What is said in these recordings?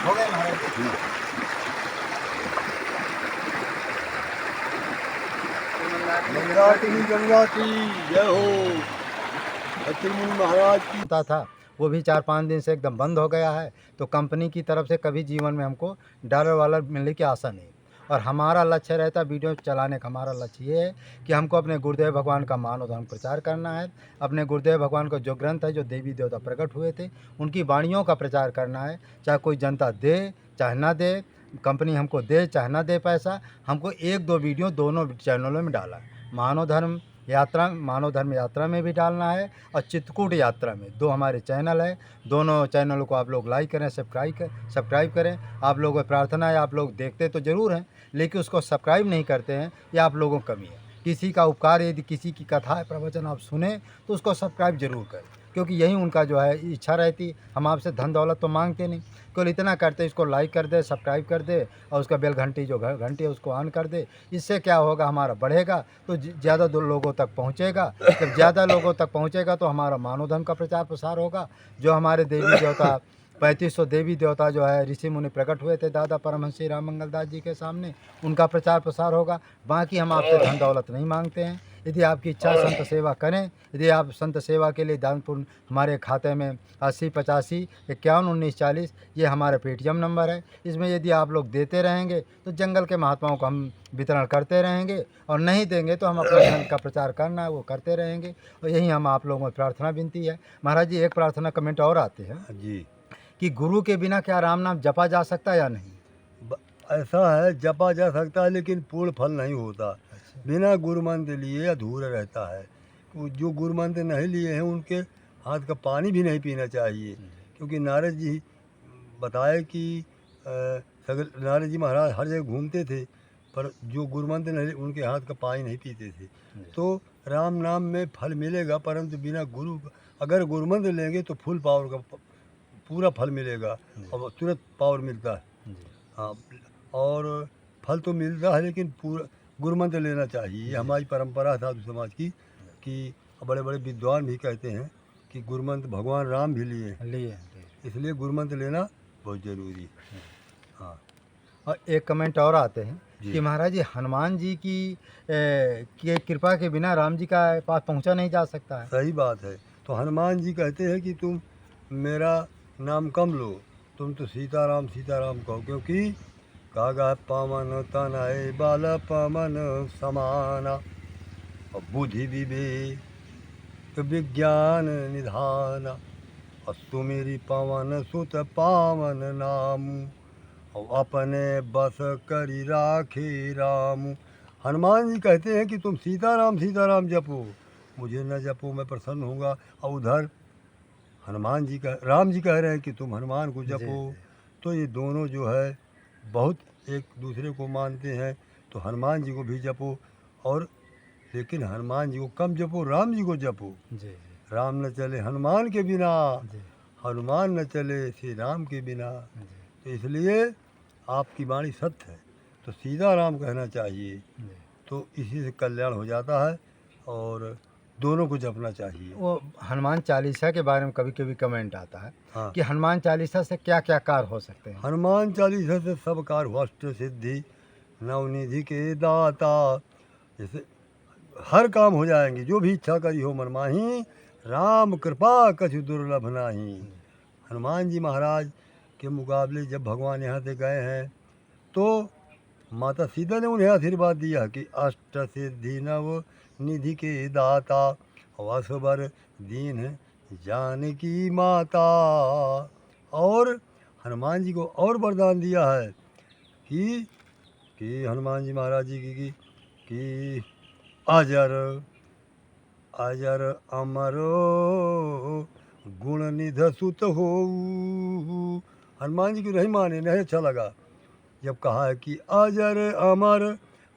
हो गए महाराज। गंगा की गंगा की जय हो। अत्रि मुनि महाराज की होता था वो भी 4-5 दिन से एकदम बंद हो गया है। तो कंपनी की तरफ से कभी जीवन में हमको डॉलर वालर मिलने की आशा नहीं। और हमारा लक्ष्य रहता वीडियो चलाने का, हमारा लक्ष्य ये है कि हमको अपने गुरुदेव भगवान का मानव धर्म प्रचार करना है। अपने गुरुदेव भगवान का जो ग्रंथ है, जो देवी देवता प्रकट हुए थे, उनकी वाणियों का प्रचार करना है। चाहे कोई जनता दे चाहे ना दे, कंपनी हमको दे चाहे ना दे पैसा, हमको 1-2 वीडियो दोनों चैनलों में डाला है। मानव धर्म यात्रा में भी डालना है और चित्रकूट यात्रा में। 2 हमारे चैनल है, दोनों चैनलों को आप लोग लाइक करें, सब्सक्राइब करें। आप लोगों से प्रार्थना है, आप लोग देखते तो ज़रूर हैं लेकिन उसको सब्सक्राइब नहीं करते हैं, ये आप लोगों की कमी है। किसी का उपकार, यदि किसी की कथा प्रवचन आप सुने तो उसको सब्सक्राइब जरूर करें, क्योंकि यही उनका जो है इच्छा रहती। हम आपसे धन दौलत तो मांगते नहीं, केवल इतना करते इसको लाइक कर दे, सब्सक्राइब कर दे और उसका बेल घंटी जो घंटी है उसको ऑन कर दे। इससे क्या होगा, हमारा बढ़ेगा तो ज़्यादा लोगों तक पहुँचेगा। जब ज़्यादा लोगों तक पहुँचेगा तो हमारा मानव धर्म का प्रचार प्रसार होगा। जो हमारे देवी देवता 3500 देवी देवता जो है ऋषि मुनि प्रकट हुए थे दादा परमहंस श्री राम मंगल दास जी के सामने, उनका प्रचार प्रसार होगा। बाकी हम आपसे धन दौलत नहीं मांगते हैं। यदि आपकी इच्छा संत सेवा करें, यदि आप संत सेवा के लिए दान पुण्य, हमारे खाते में 80 85 51 19 40 ये हमारा पेटीएम नंबर है। इसमें यदि आप लोग देते रहेंगे तो जंगल के महात्माओं को हम वितरण करते रहेंगे, और नहीं देंगे तो हम अपना ग्रंथ का प्रचार करना है वो करते रहेंगे। और यही हम आप लोगों में प्रार्थना विनती है। महाराज जी, एक प्रार्थना कमेंट और आते हैं जी। कि गुरु के बिना क्या राम नाम जपा जा सकता है या नहीं? ऐसा है, जपा जा सकता है लेकिन पूर्ण फल नहीं होता। बिना गुरु मंत्र लिए अधूरा रहता है। जो गुरु मंत्र नहीं लिए हैं उनके हाथ का पानी भी नहीं पीना चाहिए, क्योंकि नारद जी बताए कि नारद जी महाराज हर जगह घूमते थे, पर जो गुरु मंत्र नहीं उनके हाथ का पानी नहीं पीते थे। तो राम नाम में फल मिलेगा, परंतु बिना गुरु, अगर गुरु मंत्र लेंगे तो फुल पावर का पूरा फल मिलेगा और तुरंत पावर मिलता है। हाँ, और फल तो मिलता है लेकिन पूरा गुरु मंत्र लेना चाहिए। ये हमारी परंपरा है साधु समाज की, कि बड़े बड़े विद्वान भी कहते हैं कि गुरु मंत्र भगवान राम भी लिए, इसलिए गुरु मंत्र लेना बहुत जरूरी है। हाँ। और एक कमेंट और आते हैं कि महाराज जी, हनुमान जी की कृपा के बिना राम जी का पास पहुंचा नहीं जा सकता है। सही बात है। तो हनुमान जी कहते हैं कि तुम मेरा नाम कम लो, तुम तो सीताराम सीताराम कहो, क्योंकि कागा पावन तनय बाल पवन समाना और बुद्धि विवेक विज्ञान निधान अस्तु मेरी पवन सुत पावन नाम और अपने बस करी राखे राम। हनुमान जी कहते हैं कि तुम सीताराम सीताराम जपो, मुझे न जपो मैं प्रसन्न होऊंगा। और उधर हनुमान जी का राम जी कह रहे हैं कि तुम हनुमान को जपो। तो ये दोनों जो है बहुत एक दूसरे को मानते हैं। तो हनुमान जी को भी जपो, और लेकिन हनुमान जी को कम जपो, राम जी को जपो। राम न चले हनुमान के बिना, हनुमान न चले श्री राम के बिना। तो इसलिए आपकी वाणी सत्य है, तो सीधा राम कहना चाहिए, तो इसी से कल्याण हो जाता है और दोनों को जपना चाहिए। वो हनुमान चालीसा के बारे में कभी कभी कमेंट आता है। हाँ। कि हनुमान चालीसा से क्या क्या कार्य हो सकते हैं? हनुमान चालीसा से सब कार्य, अष्ट सिद्धि नवनिधि के दाता, जैसे हर काम हो जाएंगे, जो भी इच्छा करी हो मन माही, राम कृपा कछु दुर्लभ नाही। हनुमान जी महाराज के मुकाबले जब भगवान यहाँ से गए हैं तो माता सीता ने उन्हें आशीर्वाद दिया कि अष्ट सिद्धि नव निधि के दाता वसुबर दीन जानकी माता। और हनुमान जी को और वरदान दिया है कि हनुमान जी महाराज जी कि अजर अजर अमरो गुण निध सुत हो। हनुमान जी को नहीं माने, नहीं अच्छा लगा जब कहा है कि अजर अमर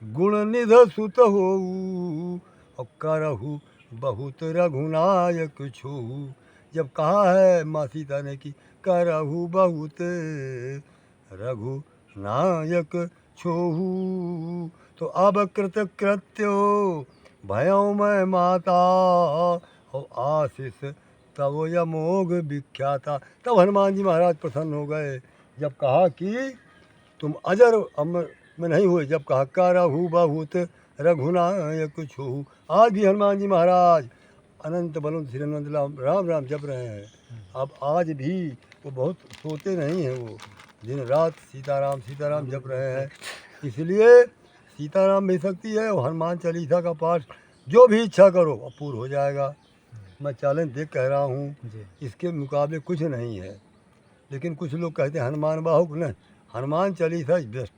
गुण निध सुत हो और करहु बहुत रघुनायक छो। जब कहा है माँ सीता ने कि करहु बहुत रघुनायक छोहू, तो अब कृत कृत्यो भयो मैं माता और आशीष तब यमोग विख्याता। तब हनुमान जी महाराज प्रसन्न हो गए जब कहा कि तुम अजर अमर में नहीं हुए, जब कहा करहु बहुत रघुनायक छू। आज भी हनुमान जी महाराज अनंत बलवंत श्री हनुमंत राम राम जप रहे हैं। अब आज भी वो बहुत सोते नहीं हैं, वो दिन रात सीताराम जप रहे हैं। इसलिए सीताराम में शक्ति है और हनुमान चालीसा का पाठ जो भी इच्छा करो अब पूर्ण हो जाएगा। मैं चैलेंज देख कह रहा हूँ, जी इसके मुकाबले कुछ नहीं है। लेकिन कुछ लोग कहते हैं हनुमान बाहुक, नहीं, हनुमान चालीसा इज बेस्ट।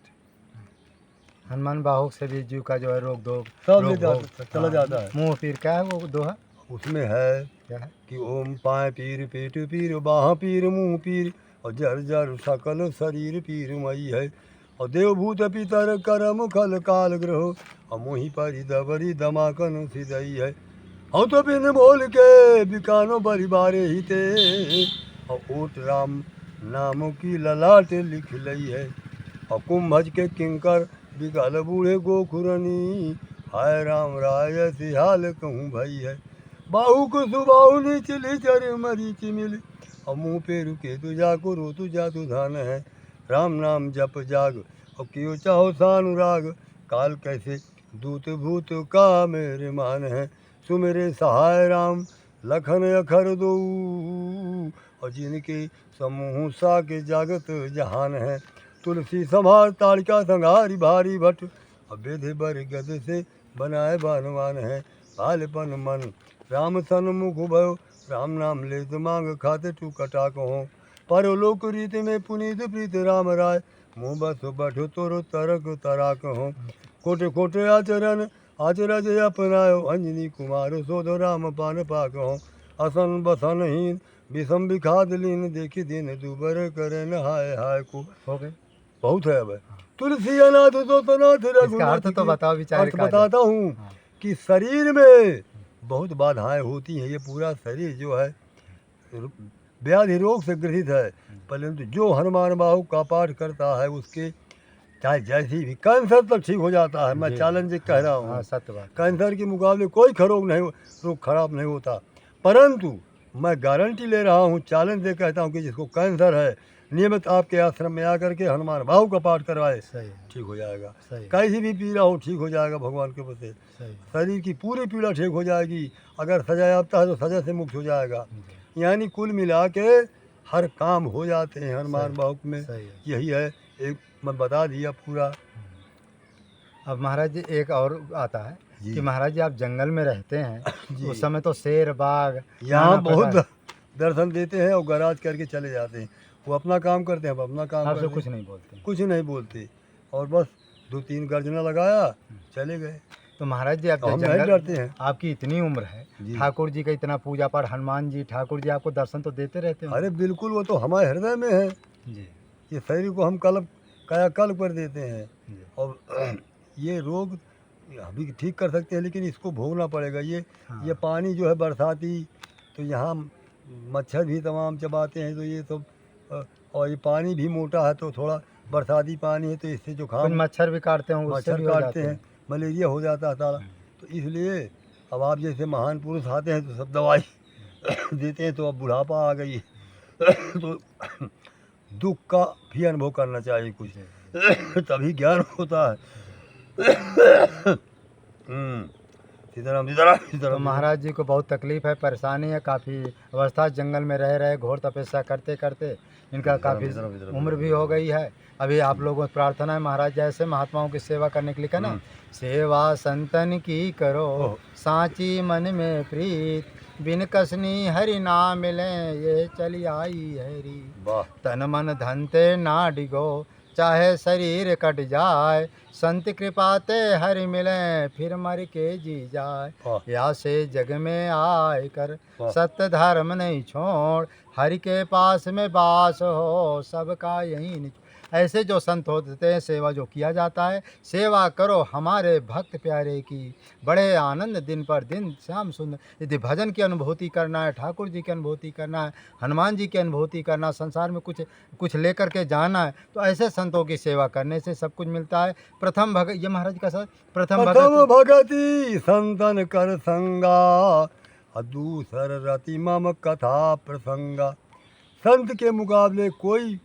हनुमान बाहुक से भी जीव का जो है रोग दो सब ले रोग जाता चला जाता है। मुंह पीर क्या है वो दोहा उसमें है क्या है? कि ओम पाए पीर पेट पीर बाह पीर मुँह पीर और जर जर सकल शरीर पीर मई है। और देवभूत पितर करम खल काल ग्रह और मोहि परि दबरी दमाकन सिदई है। हम तो बिन बोल के बिकानो बरी बारे ही ते और ओट राम नाम की ललाट लिख लई है। और कुंभज के किंकर बिगल बूढ़े गोखुरनी हाय राम राय सिहाल कहूँ भई है। बाहु को सुबाहु नीचली चर मरीच मिल और मुँह पे रुके तुझा को रो तुझा तुधान है। राम नाम जप जाग और क्यों चाहो सानुराग काल कैसे दूत भूत का मेरे मान है। सुमेरे सहाय राम लखन अखर दो और जिनके समूह सा के जागत जहान है। तुलसी संभार तालिका संघारी भारी भट और बेधे बर गद से बनाए बानवान है। भालपन मन राम सन्मुख भयो राम नाम ले मांग खाते टू कटा कहो। परलोक रीति में पुनीत प्रीत राम राय मुँह बस बठ तोरो तरक तरा कहो। कोटे कोटे आचरण आचरज अपनायो अंजनी कुमार सोधो राम पान पाकहो। असन बसनहीन विषम विखाद लीन देखी दिन दुबर करे हाय हाय को। हो गए बहुत है। अब तुलसी अनाथ तो तनाथ इसका रघुनाथ अर्थ तो की। बताओ बेचारे अर्थ का बताता हूँ हाँ। कि शरीर में बहुत बाधाएं होती हैं। ये पूरा शरीर जो है व्याधि रोग से ग्रसित है, परंतु जो हनुमान बाहु का पाठ करता है उसके चाहे जैसी भी कैंसर तक ठीक हो जाता है। मैं जी, चैलेंज कह रहा हाँ हूँ, सत्य बात कैंसर के मुकाबले कोई रोग खराब नहीं होता। परंतु मैं गारंटी ले रहा हूँ, चैलेंज दे कहता हूँ कि जिसको कैंसर है नियमित आपके आश्रम में आकर के हनुमान बाहु का पाठ करवाए, सही है ठीक हो जाएगा। सही कैसी भी पीड़ा हो ठीक हो जाएगा भगवान के वजह से। सही शरीर की पूरी पीड़ा ठीक हो जाएगी। अगर सजा याफ्ता है तो सजा से मुक्त हो जाएगा। जी, यानी कुल मिला के हर काम हो जाते हैं हनुमान सही, बाहु में। सही है। यही है, एक मैं बता दिया पूरा। अब महाराज जी एक और आता है जी। कि महाराज जी आप जंगल में रहते हैं जी। उस समय तो शेर बाघ यहाँ नाना बहुत प्रकार- दर्शन देते हैं और गराज करके चले जाते हैं। वो अपना काम करते हैं, हम अपना काम आपसे करते कुछ हैं, नहीं बोलते कुछ नहीं बोलते और बस 2-3 गर्जना लगाया चले गए। तो महाराज जी आप तो जब हम नहीं जंगल डरते हैं। आपकी इतनी उम्र है जी। ठाकुर जी का इतना पूजा पाठ हनुमान जी ठाकुर जी आपको दर्शन तो देते रहते हैं अरे बिल्कुल, वो तो हमारे हृदय में है। जी ये शरीर को हम कायाकल्प कर देते हैं जी और ये रोग अभी ठीक कर सकते हैं, लेकिन इसको भोगना पड़ेगा। हाँ। ये पानी जो है बरसाती, तो यहाँ मच्छर भी तमाम चबाते हैं, तो ये सब और ये पानी भी मोटा है, तो थोड़ा बरसाती पानी है तो इससे कुछ जुकाम मच्छर भी काटते हैं उससे मच्छर भी हो काटते जाते हैं, मलेरिया हो जाता है सारा। तो इसलिए अब आप जैसे महान पुरुष आते हैं तो सब दवाई देते हैं। तो अब बुढ़ापा आ गई तो दुख का भी अनुभव करना चाहिए कुछ, तभी ज्ञान होता है। सीताराम सीताराम तो सीताराम। महाराज जी को बहुत तकलीफ है परेशानी है काफ़ी अवस्था जंगल में रह रहे घोर तपस्या करते करते इनका काफ़ी उम्र भी हो गई है। अभी आप लोगों की प्रार्थना है महाराज जैसे महात्माओं की सेवा करने के लिए कहना सेवा संतन की करो सांची मन में प्रीत बिन कसनी हरि नाम मिले ये चली आई हरी वाह, तन मन धन ते ना डिगो चाहे शरीर कट जाए संत कृपा ते हरि मिले फिर मर के जी जाए वाह, या से जग में आए कर वाह। सत्य धर्म नहीं छोड़ हरि के पास में बास हो सबका यही निच ऐसे जो संत होते हैं सेवा जो किया जाता है सेवा करो हमारे भक्त प्यारे की बड़े आनंद दिन पर दिन श्याम सुंदर यदि भजन की अनुभूति करना है ठाकुर जी की अनुभूति करना है हनुमान जी की अनुभूति करना संसार में कुछ लेकर के जाना है तो ऐसे संतों की सेवा करने से सब कुछ मिलता है। प्रथम भगत ये महाराज का सर प्रथम भगति संतन कर संगा और दूसर रति मम कथा प्रसंगा। संत के मुकाबले कोई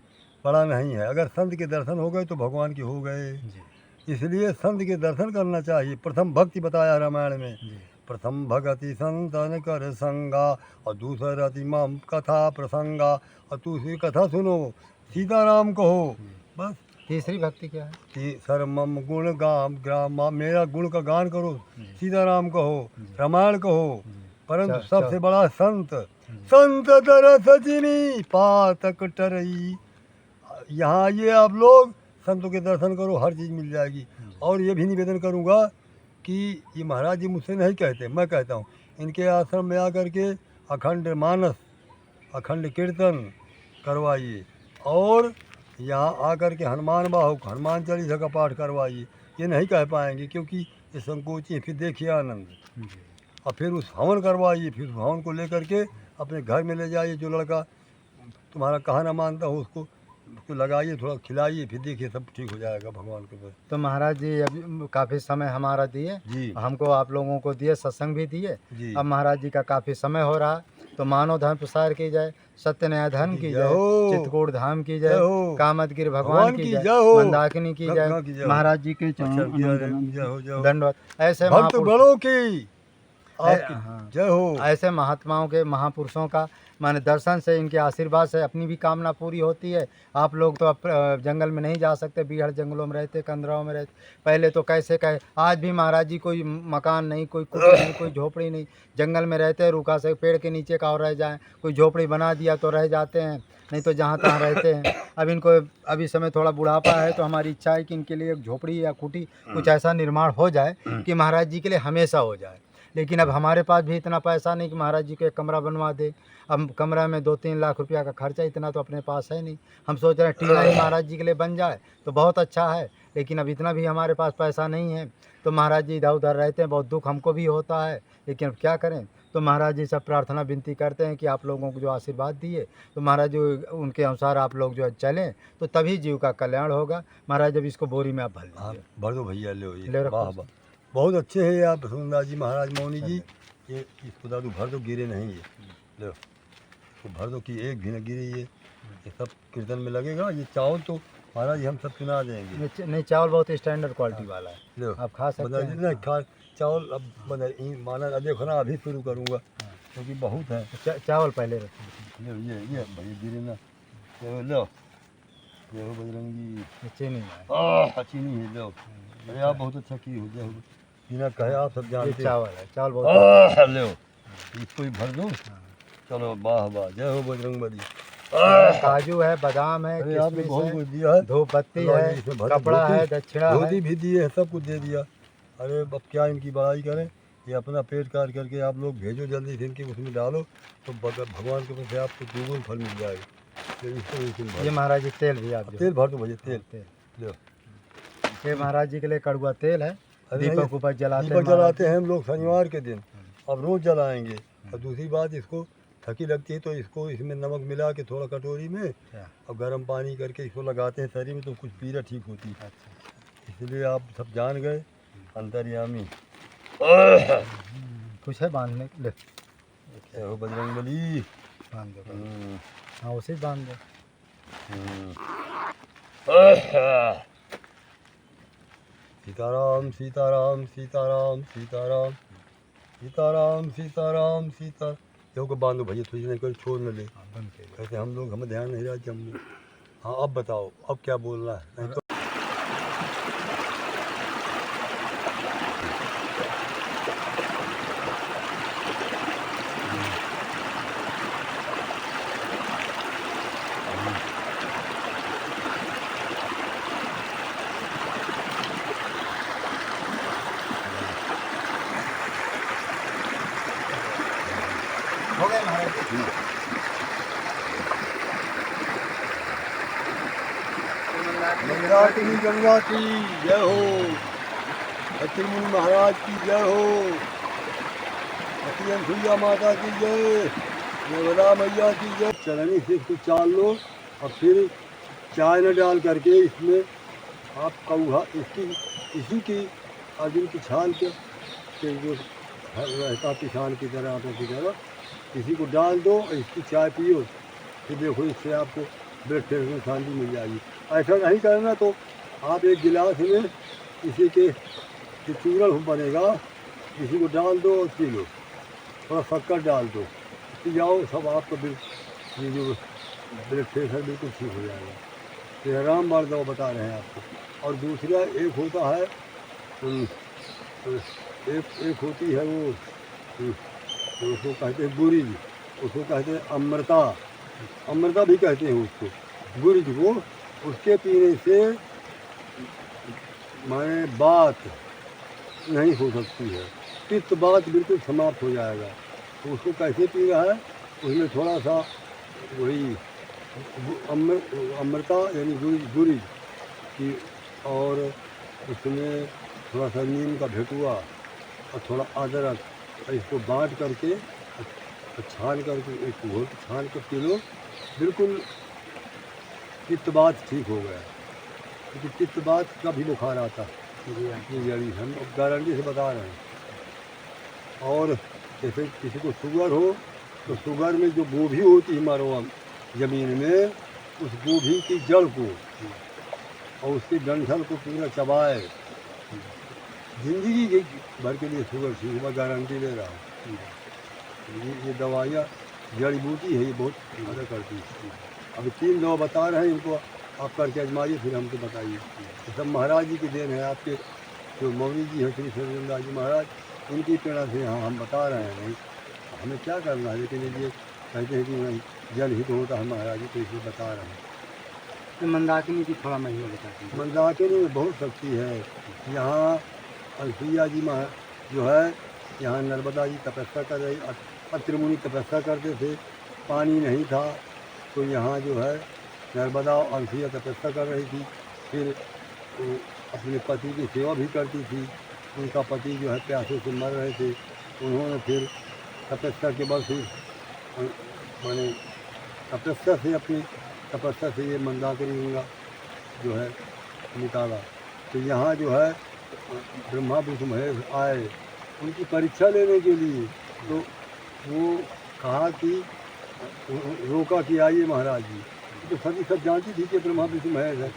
बड़ा नहीं है। अगर संत के दर्शन हो गए तो भगवान के हो गए। जी इसलिए संत के दर्शन करना चाहिए। प्रथम भक्ति बताया रामायण में, जी प्रथम भगति संतन कर संगा, और दूसरा रति मम कथा प्रसंगा, और दूसरी कथा सुनो सीताराम कहो। जी। बस तीसरी भक्ति क्या है? कि सर मम गुण गाम ग्राम, मेरा गुण का गान करो, जी सीताराम कहो, जी रामायण कहो। जी परंतु च- सबसे बड़ा संत, जी संत दर सजनी पातक टरई। यहाँ आइए आप लोग, संतों के दर्शन करो, हर चीज़ मिल जाएगी। जी और ये भी निवेदन करूँगा कि ये महाराज जी मुझसे नहीं कहते, मैं कहता हूँ, इनके आश्रम में आकर के अखंड मानस, अखंड कीर्तन करवाइए, और यहाँ आकर के हनुमान बाहुक, हनुमान चालीसा का पाठ करवाइए। ये नहीं कह पाएंगे क्योंकि ये संकोची है। फिर देखिए आनंद, जी और फिर उस हवन करवाइए, फिर उस हवन को लेकर के अपने घर में ले जाइए। जो लड़का तुम्हारा कहा ना मानता हो उसको लगाइए, थोड़ा खिलाइए, फिर देखिए सब ठीक हो जाएगा भगवान के पास। तो महाराज जी अभी काफ़ी समय हमारा दिए, जी हमको आप लोगों को दिए, सत्संग भी दिए। जी। अब महाराज जी का काफ़ी समय हो रहा, तो मानव धर्म प्रसार की जाए, सत्य न्याय धर्म की जय जाए, हो, चित्रकूट धाम की जय जाए, हो, कामदगिरि भगवान भगवान की की जाए, जय हो, मंदाकिनी की जाए। गंगा की जय हो। महाराज जी के अच्छा, चरणों जय हो, जय हो। दंडवत। ऐसे भक्त महापुरुष, बड़ों की आपकी हाँ, जय हो। ऐसे महात्माओं के, महापुरुषों का माने दर्शन से, इनके आशीर्वाद से अपनी भी कामना पूरी होती है। आप लोग तो अब जंगल में नहीं जा सकते, बीहड़ जंगलों में रहते, कंदराओं में रहते। पहले तो कैसे कहे, आज भी महाराज जी कोई मकान नहीं, कोई कुटी नहीं, कोई झोपड़ी नहीं, जंगल में रहते, रूखा से पेड़ के नीचे का और रह जाएं। कोई झोपड़ी बना दिया तो रह जाते हैं, नहीं तो जहाँ तहाँ रहते हैं। अब इनको अभी समय थोड़ा बुढ़ापा है, तो हमारी इच्छा है कि इनके लिए एक झोपड़ी या कुटी कुछ ऐसा निर्माण हो जाए कि महाराज जी के लिए हमेशा हो जाए। लेकिन अब हमारे पास भी इतना पैसा नहीं कि महाराज जी को एक कमरा बनवा दे। अब कमरा में 2-3 लाख रुपया का खर्चा, इतना तो अपने पास है नहीं। हम सोच रहे हैं टीला ही महाराज जी के लिए बन जाए तो बहुत अच्छा है, लेकिन अब इतना भी हमारे पास पैसा नहीं है। तो महाराज जी इधर उधर रहते हैं, बहुत दुख हमको भी होता है, लेकिन अब क्या करें। तो महाराज जी सब प्रार्थना विनती करते हैं कि आप लोगों को जो आशीर्वाद दिए, तो महाराज जी उनके अनुसार आप लोग जो है चलें, तो तभी जीव का कल्याण होगा। महाराज जब इसको बोरी में आप भर हाँ लीजिए। भर दो भैया, ले ले रखो वाह उसको। वाह, बहुत अच्छे हैं आप सुंदर जी महाराज मौनी जी। ये इसको दादू भर दो, गिरे नहीं ये, लो इसको भर दो कि एक भी न गिरे। ये सब कीर्तन में लगेगा। ये चावल तो महाराज जी हम सब सुना देंगे। नहीं, चावल बहुत स्टैंडर्ड क्वालिटी वाला है, लो आप खा सकते बता हैं। नहीं खा चावल अब बना माना, देखो ना अभी शुरू करूँगा क्योंकि बहुत है। चावल पहले रखो। लो ये भाई गिरे ना, लो ये हो बजरंगी। ये चीनी है, अच्छी नहीं है। लो अरे आप बहुत अच्छा की हो, जय बिना कहे आप सब ये जानते चावल है, चावल बहुत लो इसको ही भर दो। चलो वाह वाह, जय हो बजरंगबली। काजू है, बादाम है, अरे आपने किशमिश बहुत है, कुछ दिया है। धूप बत्ती अल्लाह है, जी इसमें भर- कपड़ा है, धोती- दक्षिणा है। धोती भी दिए है, सब कुछ दे दिया। अरे अब क्या इनकी बड़ाई करें। ये अपना पेट काट करके आप लोग भेजो जल्दी से, इनके उसमें डालो तो भगवान के पास से आपको दुगुन फल मिल जाएगा। तो इसको इसमें भर ये महाराज जी तेल भी आप तेल भर दो भैया, तेल तेल, लो। ये महाराज जी के लिए कड़वा तेल है। अरे दीपक नहीं, ऊपर जलाते हैं दीपक महाराज जलाते हैं हम लोग शनिवार के दिन, अब रोज़ जलाएंगे। और दूसरी बात, इसको थकी लगती है तो इसको इसमें नमक मिला के थोड़ा कटोरी में जी। और गर्म पानी करके इसको लगाते हैं शरीर में, तो कुछ पीड़ा ठीक होती है। इसलिए आप सब जान गए अंतर्यामी। कुछ है बांधने के लिए, जय हो बजरंगबली। बांध दो। हाँ उसे बांध दो। सीताराम सीताराम सीताराम सीताराम सीताराम सीताराम सीता। यो को बांधो भैया, तुझे नहीं कोई छोड़ न ले। हाँ, बंद कीजिए। कैसे हम लोग, हमें ध्यान नहीं रहा कि हम लोग। हाँ अब बताओ अब क्या बोलना है, नहीं तो हो गए महाराज जी। गंगा की जय हो, त्रिमुनि महाराज की जय हो, सती अनसुईया माता की जय, नर्मदा मैया की जय। चलनी से इसको चाल लो और फिर चाय न डाल करके इसमें आप कौहा इसी की अर्जुन की छाल के जो रहता किसान की तरह, आटा की तरह, इसी को डाल दो और इसकी चाय पियो। फिर देखो इससे आपको ब्लड प्रेशर में शांति मिल जाएगी। ऐसा नहीं करना तो आप एक गिलास में किसी के जो चूरन बनेगा किसी को डाल दो और पी लो, थोड़ा शक्कर डाल दो, पी जाओ, सब आपका ये जो ब्लड प्रेशर बिल्कुल ठीक हो जाएगा। तो ये रामबाण दवा बता रहे हैं आपको। और दूसरा एक होता है एक होती है वो तो उसको कहते हैं गुरिज, उसको कहते हैं अमृता, अमृता भी कहते हैं उसको गुरिज को। उसके पीने से माने बात नहीं हो सकती है, पित्त बात बिल्कुल समाप्त हो जाएगा। तो उसको कैसे पी रहा है, उसमें थोड़ा सा वही अमृता यानी गुरिज की, और उसमें थोड़ा सा नीम का भेटुआ और थोड़ा अदरक, इसको बांट करके छान करके एक घोट छान कर पी लो, बिल्कुल पित्तबात ठीक हो गया। क्योंकि पित्तबात का भी बुखार आता है, ये जड़ी हम गारंटी से बता रहे हैं। और जैसे किसी को शुगर हो तो शुगर में जो गोभी होती है मरवा ज़मीन में, उस गोभी की जड़ को और उसके डंठल को पूरा चबाए, जिंदगी भर के लिए शुगर ठीक, मैं गारंटी ले रहा हूँ। ये दवाइयाँ जड़ी बूटी है, ये बहुत मदद करती है। अभी 3 दवा बता रहे हैं, इनको आप करके आजमाइए, फिर हमको बताइए। तो सब महाराज जी की देन है, आपके जो मौनी जी हैं श्री सत्येंद्र जी महाराज, उनकी प्रेरणा से हाँ हम बता रहे हैं। नहीं हमें क्या करना है, लेकिन ये कहते हैं कि नहीं जल हित होता है महाराज जी, तो इसलिए बता रहे हैं। तो मंदाकिनी की थोड़ा महिमा बताते हैं। मंदाकिनी में बहुत शक्ति है। यहाँ अलसुईया जी जो है, यहाँ नर्मदा जी तपस्या कर रही, अत्रि मुनि तपस्या करते थे, पानी नहीं था, तो यहाँ जो है नर्मदा और अलसुईया तपस्या कर रही थी। फिर वो अपने पति की सेवा भी करती थी। उनका पति जो है प्यासे से मर रहे थे, उन्होंने फिर तपस्या के बाद फिर माने तपस्या से अपनी तपस्या से ये मंदाकिनी उनका जो है निकाला। तो यहाँ जो है ब्रह्मा विष्णु महेश आए उनकी परीक्षा लेने के लिए, तो वो कहा कि रोका कि आइए महाराज जी। तो सभी सब जानती थी कि ब्रह्मा विष्णु महेश है,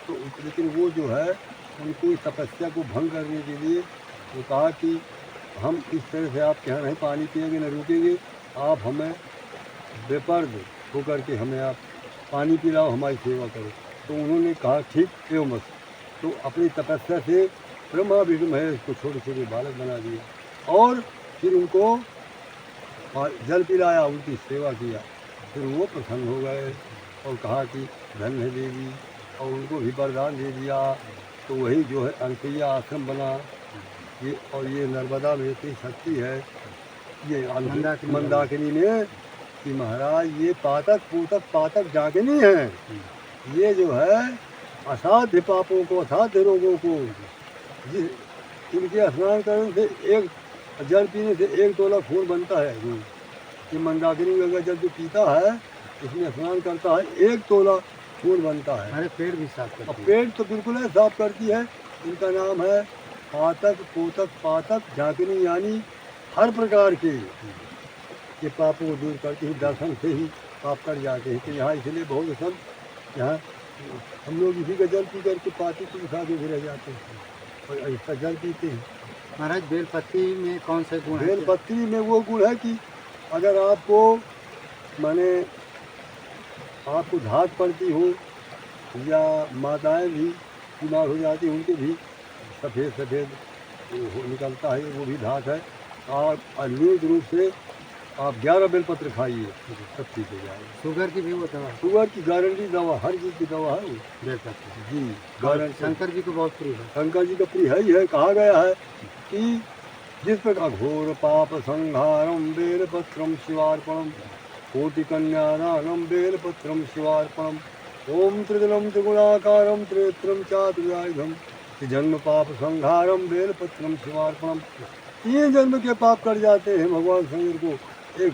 तो लेकिन वो जो है उनको इस तपस्या को भंग करने के लिए वो कहा कि हम इस तरह से आपके यहाँ नहीं पानी पिएंगे न रुकेंगे, आप हमें बेपर्द होकर के हमें आप पानी पिलाओ, हमारी सेवा करो। तो उन्होंने कहा ठीक एवं मत। तो अपनी तपस्या से ब्रह्मा विष्णु महेश को छोटे छोटे बालक बना दिया और फिर उनको जल पिलाया, उनकी सेवा किया। फिर वो प्रसन्न हो गए और कहा कि धन्य देवी, और उनको भी वरदान दे दिया। तो वही जो है अलसुईया आश्रम बना। ये और ये नर्मदा में इतनी शक्ति है, ये मंदाकिनी में कि महाराज ये पातक पूतक पातक डाकिनी है। ये जो है असाध्य पापों को, असाध्य रोगों को, इनके स्नान करने से एक जल पीने से 1 तोला खून बनता है। ये मंदाकिनी अगर जल जो पीता है, इसमें स्नान करता है, 1 तोला खून बनता है। हमारे पेट भी साफ करती और है। पेट तो बिल्कुल है साफ करती है। इनका नाम है पातक पूतक पातक डाकिनी, यानी हर प्रकार के ये पापों को दूर करके ही दर्शन से ही पाप कर जाते हैं। तो यहाँ इसलिए बहुत सब यहाँ हम लोग इसी का जल पी करके पाती को खा के भी रह जाते हैं और इसका जल पीते हैं। महाराज बेलपत्ती में कौन से गुण हैं? बेलपत्ती में वो गुण है कि अगर आपको माने आपको धात पड़ती हो या माताएं भी बीमार हो जाती, उनके भी सफ़ेद सफ़ेद निकलता है, वो भी धात है। और नियमित रूप से आप 11 बेलपत्र खाइए, सब ठीक हो जाएगा। शुगर की भी वो दवा? शुगर की गारंटी दवा, हर चीज़ की दवा है वो बेलपत्ती जी, गारंटी। शंकर जी को बहुत प्रिय है। शंकर जी का प्रिय है ही है। कहा गया है कि जिस प्रकार घोर पाप संहारम बेलपत्रम शिवार्पणम, कोटि कन्यादानम बेलपत्रम शिवार्पणम, ओम त्रिदलम त्रिगुणाकारम त्रिनेत्रम चातुर्यायुधम, जन्म पाप संहारम बेलपत्रम शिवार्पणम। 3 जन्म के पाप कर जाते हैं भगवान शंकर को एक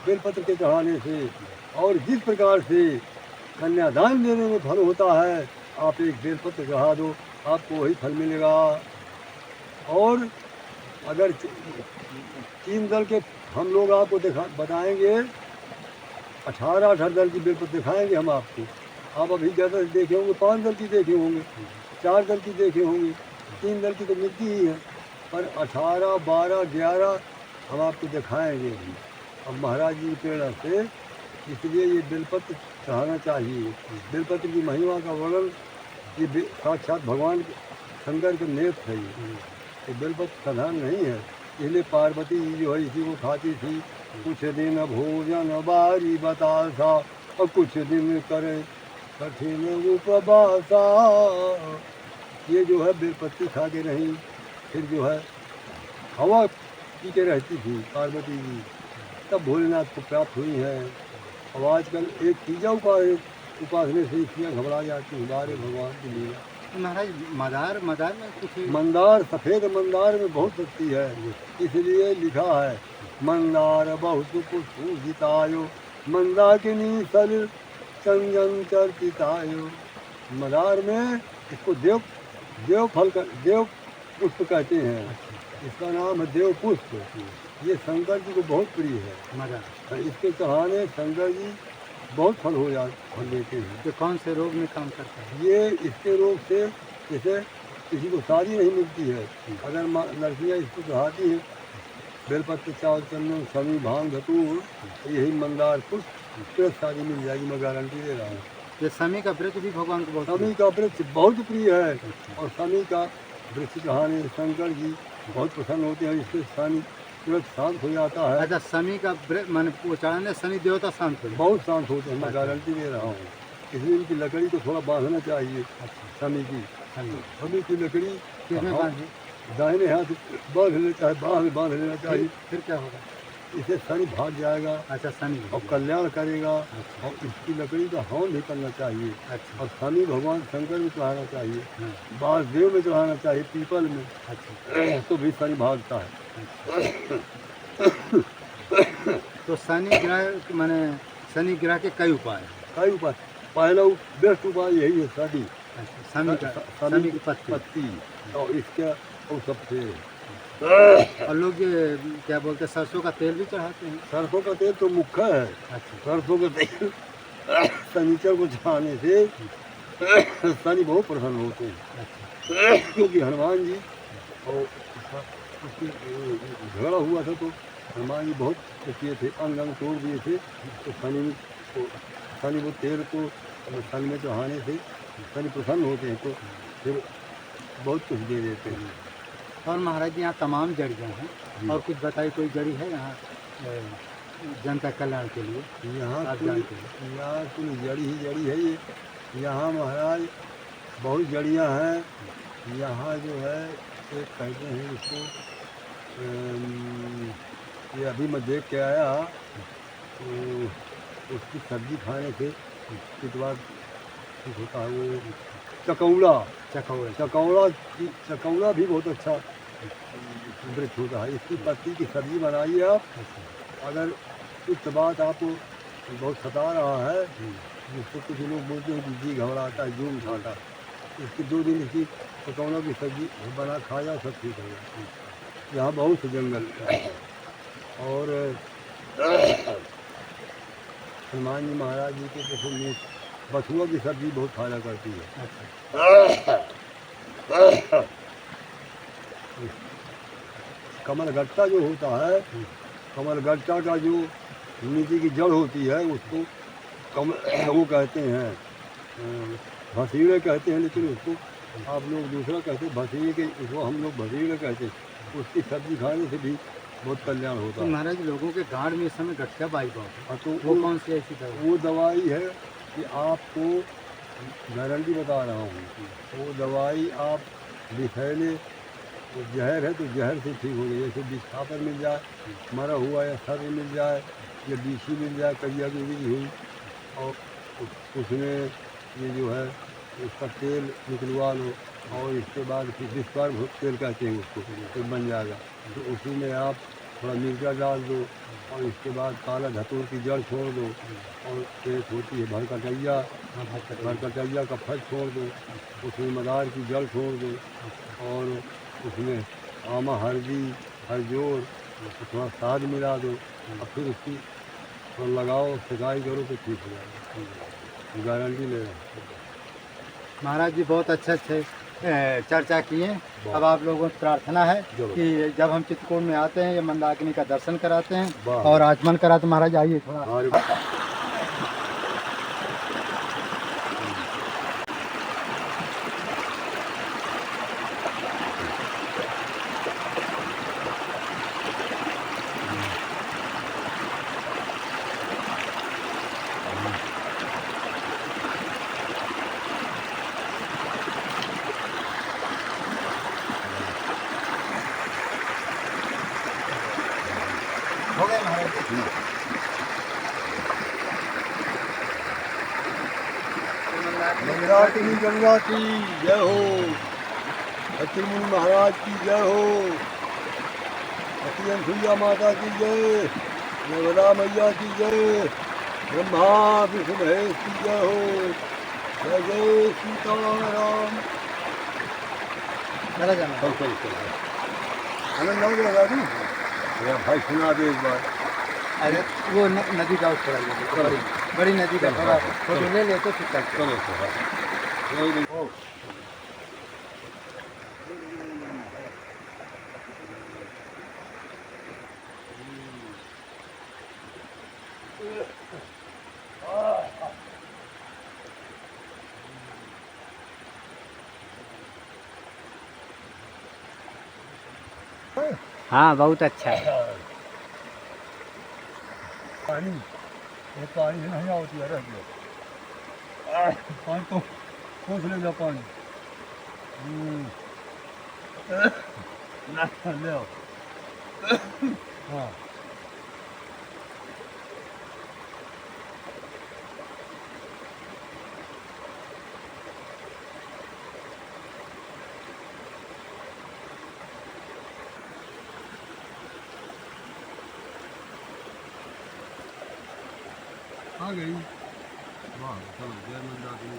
बेलपत्र के चढ़ाने से। और जिस प्रकार से कन्यादान देने में फल होता है, आप एक बेलपत्र चढ़ा दो, आपको वही फल मिलेगा। और अगर 3 दल के हम लोग आपको बताएंगे 18 दल की बेलपत्र दिखाएंगे हम आपको। आप अभी ज़्यादा देखे होंगे 5 दल की देखे होंगे, 4 दल की देखे होंगे, 3 दल की तो मिलती ही है, पर 18, 12, 11 हम आपको दिखाएंगे अभी। अब महाराज जी की प्रेरणा से इसलिए ये बेलपत्र चढ़ाना चाहिए। बेलपत्र की महिमा का वर्णन ये साक्षात भगवान शंकर के नेत्र है ये। तो बेलपत्र साधारण नहीं है, इसलिए पार्वती जी जो है इसी को खाती थी। कुछ दिन भोजन बारी बतासा और कुछ दिन करे कठिन उपवासा। ये जो है बेलपत्ती खा के नहीं, फिर जो है हवा पी के रहती थी पार्वती जी, तब भोलेनाथ को प्राप्त हुई है। अब आजकल एक पूजा उपासने से इसलिए घबरा जाती है बारे भगवान की लीला। महाराज मदार मदार में कुछ मंदार, सफ़ेद मंदार में बहुत शक्ति है, इसलिए लिखा है मंदार बहुत पूजितायो मंदाकिनी सलिल चंदन चर्चितायो। मदार में इसको देव पुष्प कहते हैं, इसका नाम है देव पुष्प। ये शंकर जी को बहुत प्रिय है मदार। इसके चढ़ाने शंकर जी बहुत फल देते हैं। तो कौन से रोग में काम करता है? ये इसके रोग से जैसे किसी को शादी नहीं मिलती है, अगर लड़कियाँ इसको चढ़ाती हैं बेलपत्र चावल चंदन समी भांग धतूर, यही मंदार पुष्प, तुरंत शादी मिल जाएगी, मैं गारंटी दे रहा हूँ। ये समी का व्रत भी भगवान को बहुत समी का वृक्ष बहुत प्रिय है और समी का वृक्ष चढ़ाने शंकर जी बहुत प्रसन्न होते हैं। इससे शनि तुरंत शांत हो जाता है। अच्छा, समी का व्रत मान वो चढ़ाने शनि देवता शांत हो बहुत शांत होते हैं, मैं गारंटी दे रहा हूँ। इसलिए इनकी लकड़ी को थोड़ा बांधना चाहिए। शनि की समी की लकड़ी किसमें बांधे? दाहिने हाथ बांध लेता है, बाँह में बांध लेना चाहिए। फिर क्या होगा? इससे शनि भाग जाएगा अच्छा, शनि और कल्याण करेगा। और इसकी लकड़ी का हवन भी करना चाहिए। अच्छा और शनि भगवान शंकर में चढ़ाना चाहिए, हाँ, बांसदेव में चढ़ाना चाहिए, पीपल में, अच्छा। तो भी शनि भागता है। तो शनि ग्रह माने शनि ग्रह के कई उपाय हैं। कई उपाय, पहला बेस्ट उपाय यही है शनि, अच्छा, शनि की पत्ती। पत्ती और इसका और सबसे और लोग ये क्या बोलते हैं सरसों का तेल भी चढ़ाते हैं। सरसों का तेल तो मुख्य है। अच्छा सरसों का तेल शनिचर को चढ़ाने से शनि बहुत प्रसन्न होते हैं। अच्छा क्योंकि हनुमान जी और उसकी झगड़ा हुआ था तो हनुमान जी बहुत किए थे, अंग अंग तोड़ दिए थे। तो शनि वो तेल को शनि में चढ़ाने से शनि प्रसन्न होते हैं, तो फिर बहुत कुछ दे देते हैं। और महाराज जी यहाँ तमाम जड़ियाँ हैं, और कुछ बताइए कोई जड़ी है यहाँ जनता कल्याण के लिए? यहाँ आप जानते हैं। यहाँ कुल जड़ी ही जड़ी है ये। यहाँ महाराज बहुत जड़ियाँ हैं। यहाँ जो है एक कहते हैं इसको ये अभी मैं देख के आया, तो उसकी सब्जी खाने से उसके बाद कुछ होता है वो चकौड़ा। चकौड़ा भी बहुत अच्छा वृक्ष होता है। इसकी पत्ती की सब्जी बनाइए आप। अगर कुछ बात आपको बहुत सता रहा है, जिसको कुछ लोग बोलते हैं कि जी घबराता है, जूम खाता, इसकी 2 दिन इसकी चकौड़ा की सब्जी बना खाया, सब ठीक हो गया। यहाँ बहुत से जंगल है। और हनुमान जी महाराज जी के जैसे मीट बथुआ की सब्जी बहुत खाया करती है। कमलगट्टा जो होता है, कमलगट्टा का जो नीचे की जड़ होती है उसको वो कहते हैं भसीड़े कहते हैं, लेकिन उसको आप लोग दूसरा कहते हैं भसीड़े के, उसको हम लोग भसीड़े कहते हैं। उसकी सब्जी खाने से भी बहुत कल्याण होता है। महाराज लोगों के गांड में इस समय गठिया बाई बहुत, तो वो कौन सी ऐसी दवाई? वो दवाई है कि आपको गारंटी बता रहा हूँ, वो दवाई आप विषैले जहर है तो जहर से ठीक हो गई। जैसे विस्थापन मिल जाए, मरा हुआ या सर्व मिल जाए, या बीसी मिल जाए, करिया की उगली हुई, और उसमें ये जो है उसका तेल निकलवा लो, और इसके बाद फिर विस्फार तेल कहते हैं उसको, तो बन जाएगा। तो उसी में आप थोड़ा मिर्चा डाल दो, और इसके बाद काला धतूर की जड़ छोड़ दो, और एक होती है भरकटैया का फल छोड़ दो, उसमें मदार की जड़ छोड़ दो, और उसमें आमा हल्दी हरजोर थोड़ा साग मिला दो, और फिर उसकी और लगाओ सिकाई करो तो ठीक हो जाएगा, गारंटी ले रहा हूँ। महाराज जी बहुत अच्छे चर्चा किए। अब आप लोगों से प्रार्थना है जरूर। कि जब हम चित्रकूट में आते हैं ये मंदाकिनी का दर्शन कराते हैं वाह। और आचमन कराते। महाराज आइए थोड़ा। हमारे हो गए महाराज जी। मंदाकिनी गंगा की जय हो, त्रिमुनि महाराज की जय हो, अति अनसुईया माता की जय, नर्मदा मैया की जय, ब्रह्मा विष्णु महेश की जय हो। जय जय सीताराम। चला जाना। चल आनंद आ गया दादी, मेरा भाई सुना दे एक बार। अरे वो नदी का उस थोड़ा बड़ी बड़ी नदी का थोड़ा फोटो ले लेते फिर चलते। चलो तो हाँ बहुत अच्छा है। पानी, ये पानी से नहीं आती है, रह गया पानी तो खोस ले जा पानी। ले आओ। हाँ आ गई। वाह चलो जय मंदाकिनी।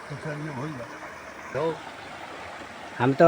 तो चलिए भैया तो हम तो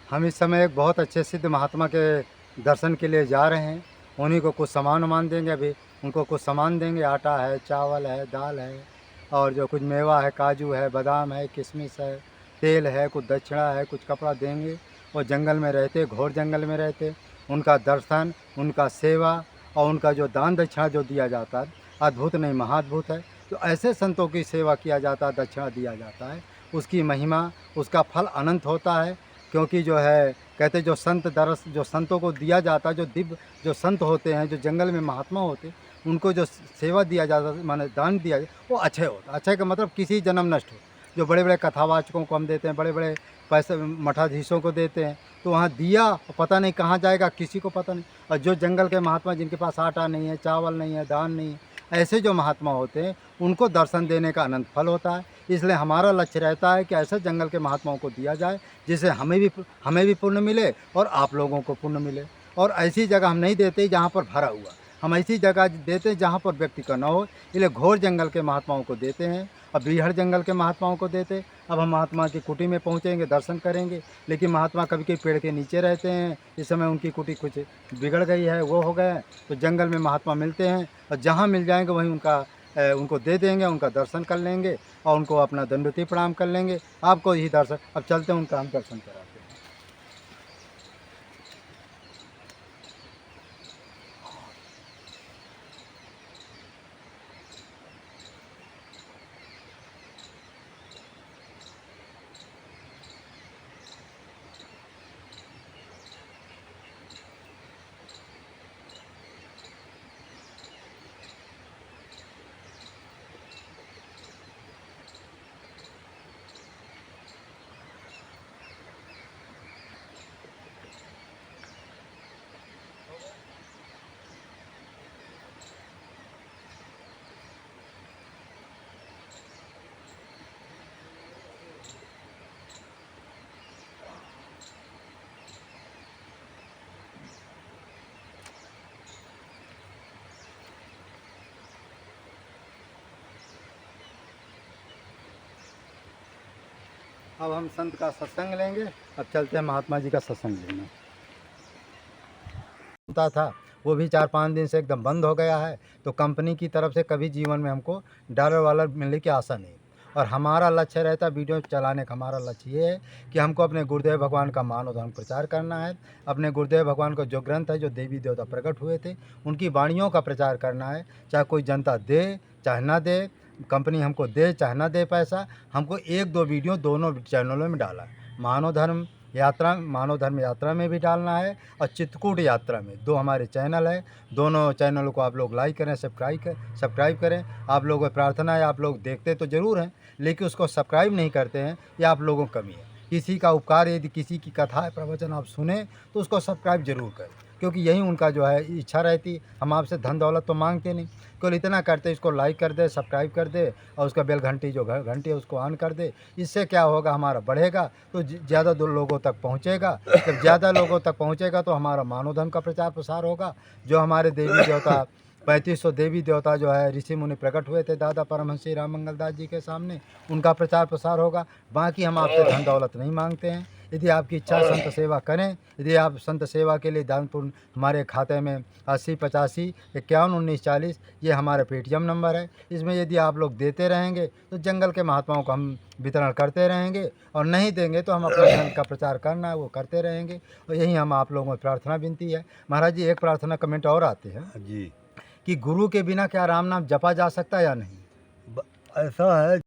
हम इस समय एक बहुत अच्छे सिद्ध महात्मा के दर्शन के लिए जा रहे हैं। उन्हीं को कुछ सामान वामान देंगे। अभी उनको कुछ सामान देंगे, आटा है, चावल है, दाल है और जो कुछ मेवा है, काजू है, बादाम है, किशमिश है, तेल है, कुछ दक्षिणा है, कुछ कपड़ा देंगे। वो जंगल में रहते, घोर जंगल में रहते, उनका दर्शन, उनका सेवा और उनका जो दान दक्षिणा जो दिया जाता है अद्भुत नहीं महाद्भुत है। तो ऐसे संतों की सेवा किया जाता है, दक्षिणा दिया जाता है, उसकी महिमा, उसका फल अनंत होता है। क्योंकि जो है कहते जो संत दरस जो संतों को दिया जाता है, जो दिव्य जो संत होते हैं, जो जंगल में महात्मा होते हैं, उनको जो सेवा दिया जाता है, माने दान दिया जाता है, वो अच्छे होता है। अच्छे का मतलब किसी जन्म नष्ट हो। जो बड़े बड़े कथावाचकों को हम देते हैं, बड़े बड़े पैसे मठाधीशों को देते हैं, तो वहाँ दिया पता नहीं कहाँ जाएगा, किसी को पता नहीं। और जो जंगल के महात्मा जिनके पास आटा नहीं है, चावल नहीं है, दान नहीं है, ऐसे जो महात्मा होते हैं उनको दर्शन देने का अनंत फल होता है। इसलिए हमारा लक्ष्य रहता है कि ऐसे जंगल के महात्माओं को दिया जाए जिससे हमें भी पुण्य मिले और आप लोगों को पुण्य मिले। और ऐसी जगह हम नहीं देते जहाँ पर भरा हुआ, हम ऐसी जगह देते हैं जहाँ पर व्यक्ति का न हो। इसलिए घोर जंगल के महात्माओं को देते हैं और बीहड़ जंगल के महात्माओं को देते। अब हम महात्मा की कुटी में पहुँचेंगे, दर्शन करेंगे, लेकिन महात्मा कभी कभी पेड़ के नीचे रहते हैं। इस समय उनकी कुटी कुछ बिगड़ गई है, वो हो गए, तो जंगल में महात्मा मिलते हैं और जहाँ मिल जाएंगे वहीं उनका उनको दे देंगे, उनका दर्शन कर लेंगे और उनको अपना दंडवती प्रणाम कर लेंगे। आपको यही दर्शन, अब चलते हैं उनका हम दर्शन कराते हैं। अब हम संत का सत्संग लेंगे। अब चलते हैं महात्मा जी का सत्संग लेना। होता था वो भी 4-5 दिन से एकदम बंद हो गया है। तो कंपनी की तरफ से कभी जीवन में हमको डॉलर वालर मिलने की आशा नहीं। और हमारा लक्ष्य रहता वीडियो चलाने का, हमारा लक्ष्य ये है कि हमको अपने गुरुदेव भगवान का मानव धर्म प्रचार करना है। अपने गुरुदेव भगवान का जो ग्रंथ है, जो देवी देवता प्रकट हुए थे, उनकी वाणियों का प्रचार करना है। चाहे कोई जनता दे चाहे ना दे, कंपनी हमको दे चाहे ना दे पैसा, हमको 1-2 वीडियो दोनों चैनलों में डाला है। मानव धर्म यात्रा में भी डालना है और चित्रकूट यात्रा में। 2 हमारे चैनल है, दोनों चैनलों को आप लोग लाइक करें, सब्सक्राइब करें। आप लोगों को प्रार्थना है, आप लोग देखते तो ज़रूर हैं लेकिन उसको सब्सक्राइब नहीं करते हैं, ये आप लोगों की कमी है। किसी का उपकार, यदि किसी की कथा प्रवचन आप सुने तो उसको सब्सक्राइब जरूर करें, क्योंकि यही उनका जो है इच्छा रहती। हम आपसे धन दौलत तो मांगते नहीं, केवल इतना करते इसको लाइक कर दे, सब्सक्राइब कर दे और उसका बेल घंटी जो घंटी है उसको ऑन कर दे। इससे क्या होगा, हमारा बढ़ेगा तो ज़्यादा लोगों तक पहुँचेगा। जब ज़्यादा लोगों तक पहुँचेगा तो हमारा मानव धर्म का प्रचार प्रसार होगा। जो हमारे देवी देवता 3500 देवी देवता जो है ऋषि मुनि प्रकट हुए थे दादा परमहंस श्री राम मंगल दास जी के सामने, उनका प्रचार प्रसार होगा। बाकी हम आपसे धन दौलत नहीं मांगते हैं। यदि आपकी इच्छा संत सेवा करें, यदि आप संत सेवा के लिए दान पुण्य, हमारे खाते में 80 85 51 19 40 ये हमारा पेटीएम नंबर है। इसमें यदि आप लोग देते रहेंगे तो जंगल के महात्माओं को हम वितरण करते रहेंगे, और नहीं देंगे तो हम अपने धर्म का प्रचार करना है वो करते रहेंगे। और यही हम आप लोगों में प्रार्थना विनती है। महाराज जी, एक प्रार्थना कमेंट और आते हैं जी। कि गुरु के बिना क्या राम नाम जपा जा सकता है या नहीं? ऐसा है